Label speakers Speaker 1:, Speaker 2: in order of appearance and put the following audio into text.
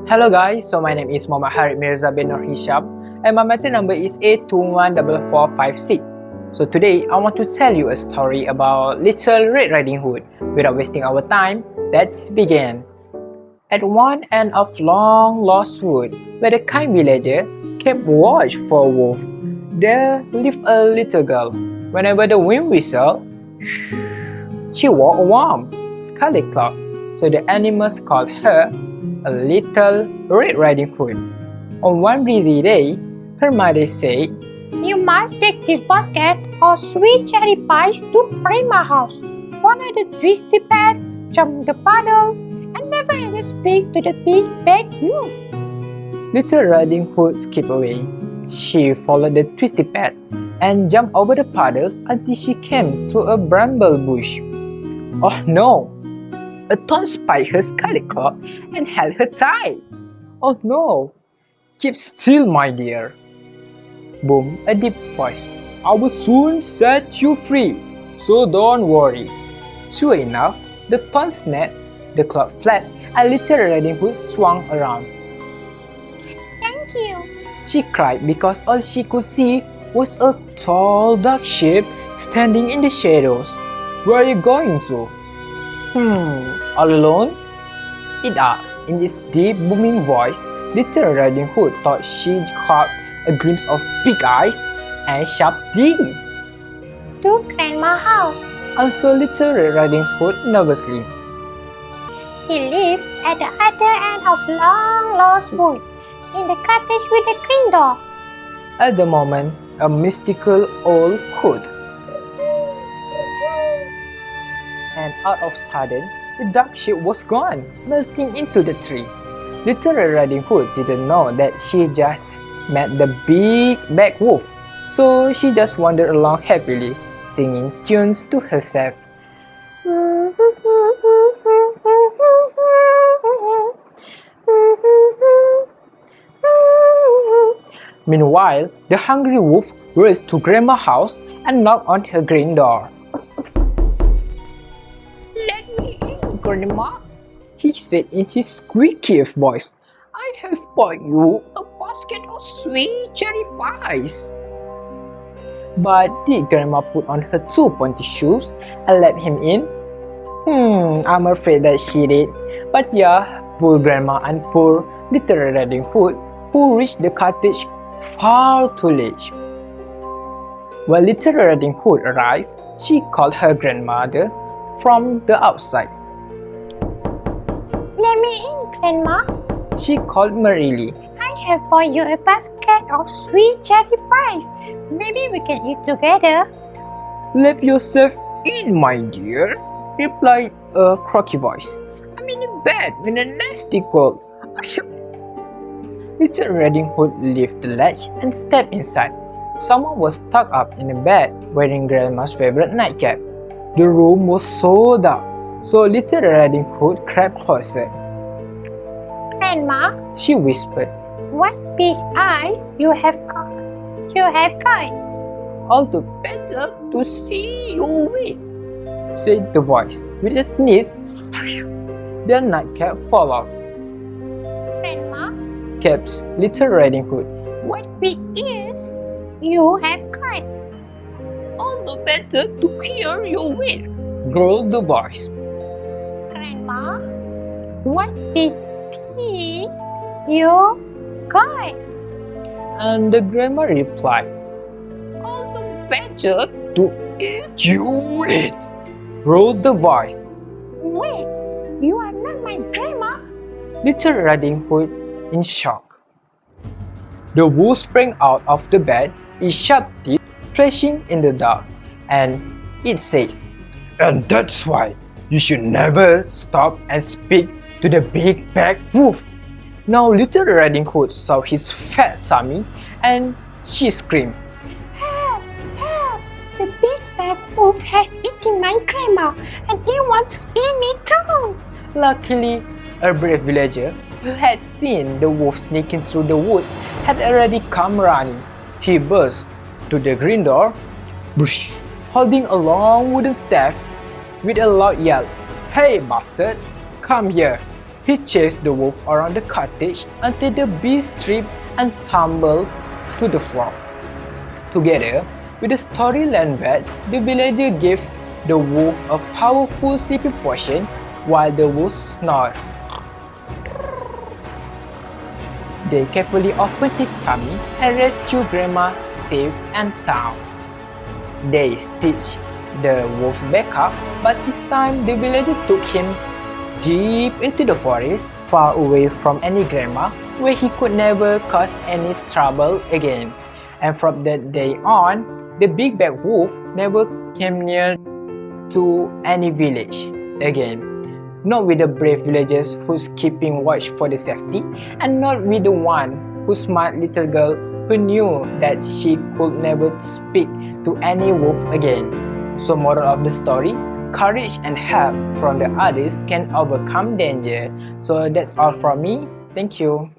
Speaker 1: Hello guys, so my name is MATAHARI Mirza bin Nur Hisham and my matter number is A214456. So today I want to tell you a story about Little Red Riding Hood. Without wasting our time, let's begin. At one end of long lost wood, where the kind villager kept watch for a wolf, there lived a little girl. Whenever the wind whistled, she wore a warm scarlet cloak, so the animals called her a Little Red Riding Hood. On one breezy day, her mother said,
Speaker 2: "You must take this basket of sweet cherry pies to Grandma's house. Follow the twisty path, jump the puddles, and never ever speak to the big bad wolf."
Speaker 1: Little Riding Hood skipped away. She followed the twisty path and jumped over the puddles until she came to a bramble bush. Oh no! A thorn spiked her scarlet cloak and held her tight. Oh no! Keep still, my dear, boomed a deep voice. I will soon set you free, so don't worry. Sure enough, the thorn snapped, the cloak flapped, and Little Riding Hood swung around.
Speaker 2: "Thank you,"
Speaker 1: she cried because all she could see was a tall dark shape standing in the shadows. Where are you going to? All alone? It asked in its deep booming voice. Little Riding Hood thought she caught a glimpse of big eyes and sharp teeth.
Speaker 2: "To Grandma's house."
Speaker 1: answered Little Riding Hood nervously.
Speaker 2: He lived at the other end of long lost wood, in the cottage with the green door.
Speaker 1: At the moment, a mystical old hood. And out of sudden, the dark shape was gone, melting into the tree. Little Riding Hood didn't know that she just met the big bad wolf, so she just wandered along happily, singing tunes to herself. Meanwhile, the hungry wolf raced to Grandma's house and knocked on her green door.
Speaker 2: "Let me in, Grandma,"
Speaker 1: he said in his squeaky voice.
Speaker 2: "I have bought you a basket of sweet cherry pies."
Speaker 1: But did Grandma put on her two pointy shoes and let him in? I'm afraid that she did. But yeah, poor Grandma and poor Little Riding Hood, who reached the cottage far too late. When Little Riding Hood arrived, she called her grandmother from the outside.
Speaker 2: "Let me in, Grandma.
Speaker 1: She called merrily.
Speaker 2: I have bought you a basket of sweet cherry pies. Maybe we can eat together."
Speaker 1: "Let yourself in, my dear," replied a croaky voice. "I'm in the bed with a nasty cold." Little Riding Hood lifted the latch and stepped inside. Someone was tucked up in the bed wearing Grandma's favorite nightcap. The room was so dark, so Little Riding Hood crept closer.
Speaker 2: "Grandma,
Speaker 1: She whispered.
Speaker 2: what big eyes you have got.
Speaker 1: "All the better to see you with," said the voice. With a sneeze, the nightcap fell off.
Speaker 2: "Grandma,
Speaker 1: Gasped Little Riding Hood.
Speaker 2: what big ears you have got."
Speaker 1: "All the better to hear you with," growled the voice.
Speaker 2: "Grandma, what big teeth you got."
Speaker 1: And the grandma replied, "All the better to eat you with," roared the voice.
Speaker 2: "Wait, you are not my grandma."
Speaker 1: Little Riding Hood in shock. The wolf sprang out of the bed, its sharp teeth flashing in the dark, and it says, "And that's why you should never stop and speak to the big bad wolf." Now Little Riding Hood saw his fat tummy and she screamed.
Speaker 2: "Help! Help! The big bad wolf has eaten my grandma and he wants to eat me too."
Speaker 1: Luckily, a brave villager who had seen the wolf sneaking through the woods had already come running. He burst to the green door, holding a long wooden staff. With a loud yell, "Hey, bastard! Come here! He chased the wolf around the cottage until the beast tripped and tumbled to the floor. Together with the storyline bats, the villager gave the wolf a powerful sleeping potion while the wolf snored. They carefully opened his tummy and rescued Grandma safe and sound. They stitched the wolf back up, but this time the villager took him deep into the forest, far away from any grandma, where he could never cause any trouble again. And from that day on, the big bad wolf never came near to any village again. Not with the brave villagers who's keeping watch for the safety, and not with the one whose smart little girl who knew that she could never speak to any wolf again. So moral of the story, courage and help from the others can overcome danger. So that's all from me. Thank you.